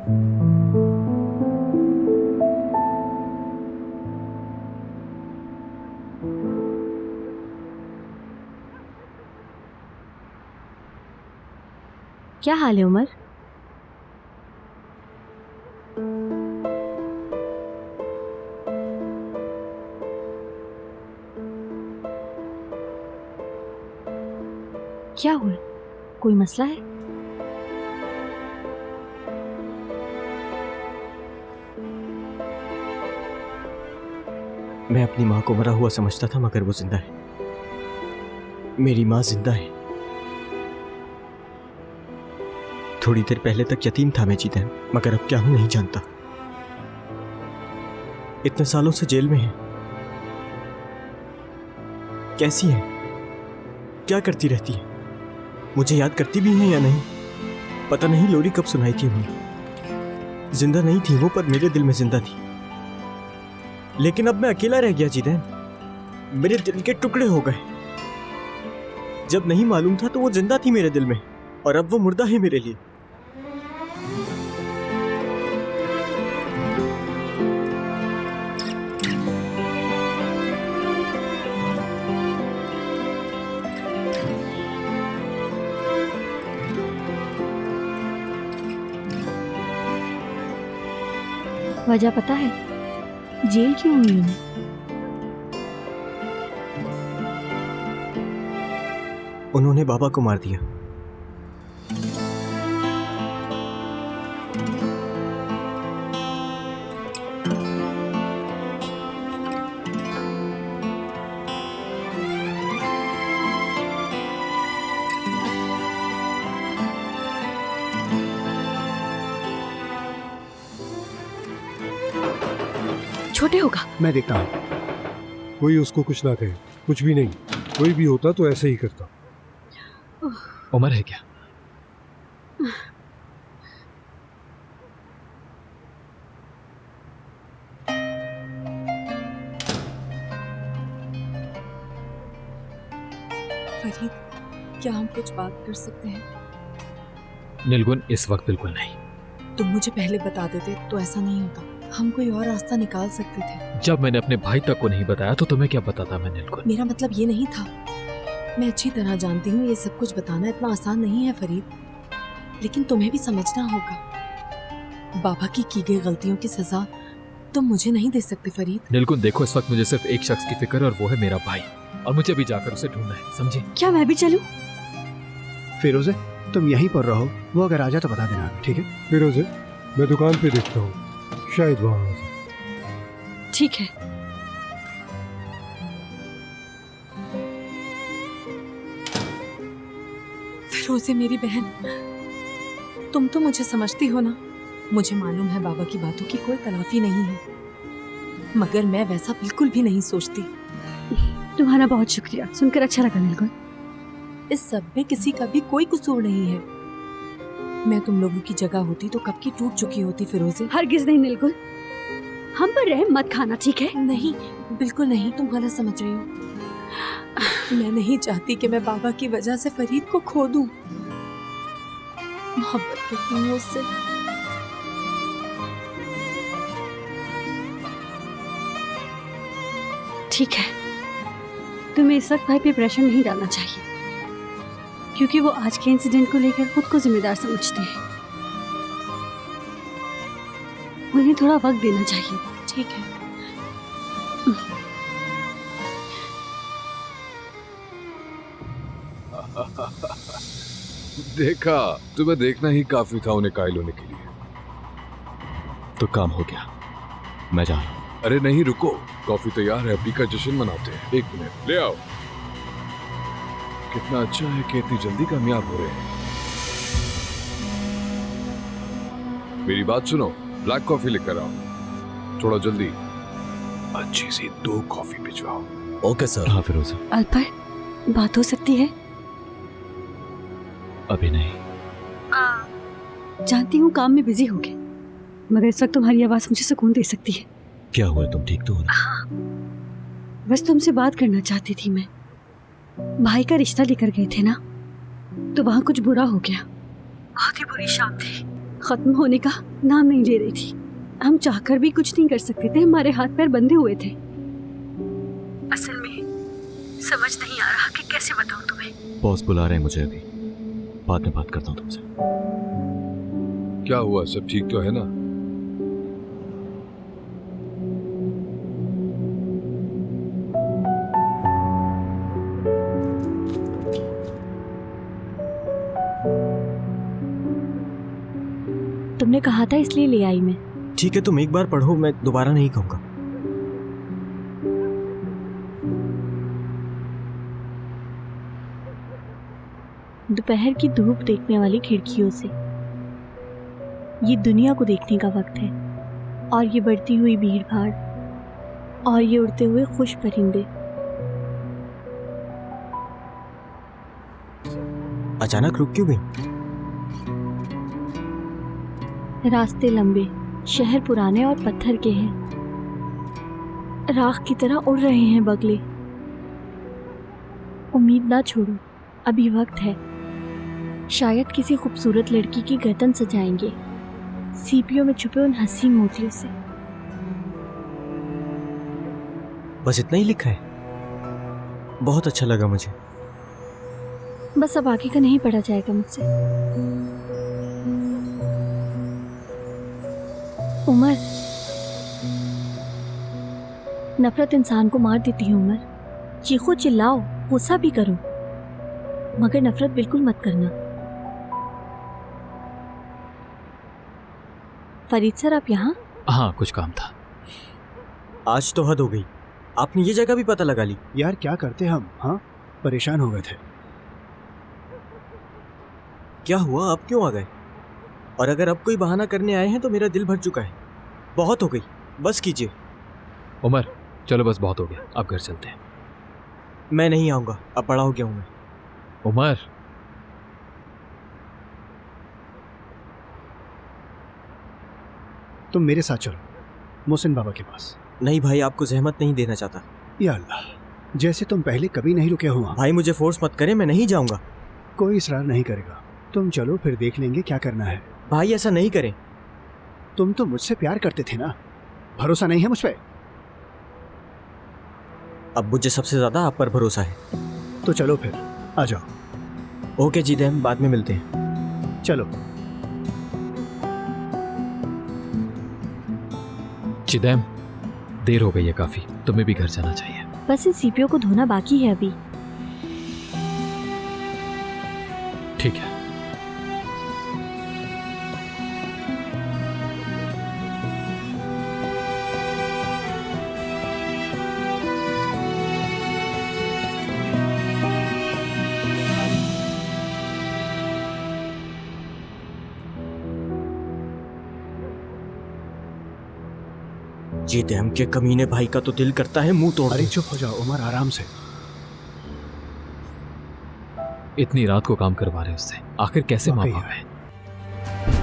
क्या हाल है उमर? क्या हुआ? कोई मसला है? मैं अपनी माँ को मरा हुआ समझता था, मगर वो जिंदा है। मेरी माँ जिंदा है। थोड़ी देर पहले तक यतीम था मैं जीतैन, मगर अब क्या हूं नहीं जानता। इतने सालों से जेल में है। कैसी है? क्या करती रहती है? मुझे याद करती भी है या नहीं पता नहीं। लोरी कब सुनाई थी उन्हें। जिंदा नहीं थी वो, पर मेरे दिल में जिंदा थी। लेकिन अब मैं अकेला रह गया जीतैन। मेरे दिल के टुकड़े हो गए। जब नहीं मालूम था तो वो जिंदा थी मेरे दिल में, और अब वो मुर्दा है मेरे लिए। वजह पता है? जेल क्यों हुई उन्हें? उन्होंने बाबा को मार दिया। छोटे होगा। मैं देखता हूँ। कोई उसको कुछ ना कहे, कुछ भी नहीं। कोई भी होता तो ऐसे ही करता। उमर है क्या? फरीद, क्या हम कुछ बात कर सकते हैं? नीलगुन, इस वक्त बिल्कुल नहीं। तुम मुझे पहले बता देते तो ऐसा नहीं होता। हम कोई और रास्ता निकाल सकते थे। जब मैंने अपने भाई तक को नहीं बताया तो तुम्हें क्या बताता मैं नीलगुन? मेरा मतलब ये नहीं था। मैं अच्छी तरह जानती हूँ ये सब कुछ बताना इतना आसान नहीं है फरीद, लेकिन तुम्हें भी समझना होगा। बाबा की गई गलतियों की सजा तुम मुझे नहीं दे सकते फरीद। नीलगुन देखो, इस वक्त मुझे सिर्फ एक शख्स की फिक्र है और वो है मेरा भाई, और मुझे भी जाकर उसे ढूंढना है, समझे? क्या मैं भी चलूं? फिरोजे, तुम यहीं पर रहो। वो अगर आ जाए तो बता देना, ठीक है? फिरोजे, मैं दुकान पे देखता हूँ, शायद वहां आ जाए। ठीक है। फिरोजे मेरी बहन, तुम तो मुझे समझती हो ना। मुझे मालूम है बाबा की बातों की कोई तलाफी नहीं है, मगर मैं वैसा बिल्कुल भी नहीं सोचती। तुम्हारा बहुत शुक्रिया, सुनकर अच्छा लगा नीलगुन। इस सब में किसी का भी कोई कसूर नहीं है। मैं तुम लोगों की जगह होती तो कब की टूट चुकी होती फिरोजे। हरगिज नहीं नीलगुन, हम पर रहम मत खाना, ठीक है? नहीं, बिल्कुल नहीं, तुम गलत समझ रही हो। मैं नहीं चाहती कि मैं बाबा की वजह से फरीद को खो दूं। मोहब्बत करती हूँ उससे। ठीक है, तुम्हें इस वक्त भाई पे प्रेशर नहीं डालना चाहिए, क्योंकि वो आज के इंसिडेंट को लेकर खुद को जिम्मेदार समझते हैं। उन्हें थोड़ा वक्त देना चाहिए। ठीक है। देखा, तुम्हें देखना ही काफी था उन्हें कायल होने के लिए। तो काम हो गया, मैं जा रहा हूं। अरे नहीं, रुको, कॉफी तैयार है, अभी का जश्न मनाते हैं। एक मिनट, ले आओ। कितना अच्छा है कि इतनी जल्दी कामयाब हो रहे हैं। मेरी बात सुनो, ब्लैक कॉफी लेकर आओ, थोड़ा जल्दी। अच्छी सी 2 कॉफी भिजवाओ। Okay sir. हाँ फिरोज, अल्पर, बात हो सकती है? अभी नहीं। जानती हूँ काम में बिजी हो गए, मगर इस वक्त तुम्हारी आवाज मुझे सुकून दे सकती है। क्या हुआ, तुम ठीक तो हो ना? हाँ, बस तुमसे बात करना चाहती थी मैं। भाई का रिश्ता लेकर गए थे ना, तो वहां कुछ बुरा हो गया। बहुत ही बुरी शाम थी। खत्म होने का नाम नहीं ले रही थी। हम चाहकर भी कुछ नहीं कर सकते थे, हमारे हाथ पैर बंधे हुए थे। असल में समझ नहीं आ रहा कि कैसे बताऊं तुम्हें। बॉस बुला रहे हैं मुझे, अभी बाद में बात करता हूँ तुमसे। क्या हुआ, सब ठीक तो है ना? तुमने कहा था इसलिए ले आई मैं। ठीक है, तुम एक बार पढ़ो, मैं दोबारा नहीं कहूँगा। दोपहर की धूप देखने वाली खिड़कियों से ये दुनिया को देखने का वक्त है, और ये बढ़ती हुई भीड़ भाड़, और ये उड़ते हुए खुश परिंदे। अचानक रुक क्यों गई? रास्ते लंबे, शहर पुराने और पत्थर के हैं, राख की तरह उड़ रहे हैं बगले। उम्मीद ना छोड़ो, अभी वक्त है। शायद किसी खूबसूरत लड़की की गर्दन सजाएंगे सीपियों में छुपे उन हसीन मोतियों से। बस इतना ही लिखा है? बहुत अच्छा लगा मुझे। बस अब आगे का नहीं पढ़ा जाएगा मुझसे। उमर, नफरत इंसान को मार देती है उमर। चीखो चिल्लाओ, गुस्सा भी करो, मगर नफरत बिल्कुल मत करना। फरीद सर, आप यहाँ? हाँ, कुछ काम था। आज तो हद हो गई, आपने ये जगह भी पता लगा ली। यार क्या करते हम, हाँ परेशान हो गए थे। क्या हुआ, आप क्यों आ गए? और अगर अब कोई बहाना करने आए हैं तो मेरा दिल भर चुका है। बहुत हो गई, बस कीजिए। उमर, चलो बस बहुत हो गया, अब घर चलते हैं। मैं नहीं आऊँगा, अब बड़ा हो गया हूँ मैं। उमर, तुम मेरे साथ चलो मोहसिन बाबा के पास। नहीं भाई, आपको जहमत नहीं देना चाहता। या अल्लाह, जैसे तुम पहले कभी नहीं रुके हो वहाँ। भाई मुझे फोर्स मत करें, मैं नहीं जाऊँगा। कोई इसरार नहीं करेगा, तुम चलो फिर देख लेंगे क्या करना है। भाई ऐसा नहीं करें। तुम तो मुझसे प्यार करते थे ना, भरोसा नहीं है मुझ पे? अब मुझे सबसे ज्यादा आप पर भरोसा है। तो चलो फिर, आ जाओ। ओके जी दैम, बाद में मिलते हैं। चलो। चिदैम, देर हो गई है काफी, तुम्हें भी घर जाना चाहिए। बस इन सीपियों को धोना बाकी है अभी। ठीक है। जी दैम के कमीने भाई का तो दिल करता है मुंह तोड़ अरे दूं। चुप हो जाओ उमर, आराम से। इतनी रात को काम करवा रहे उससे, आखिर कैसे माँ वाकई बाप है। है?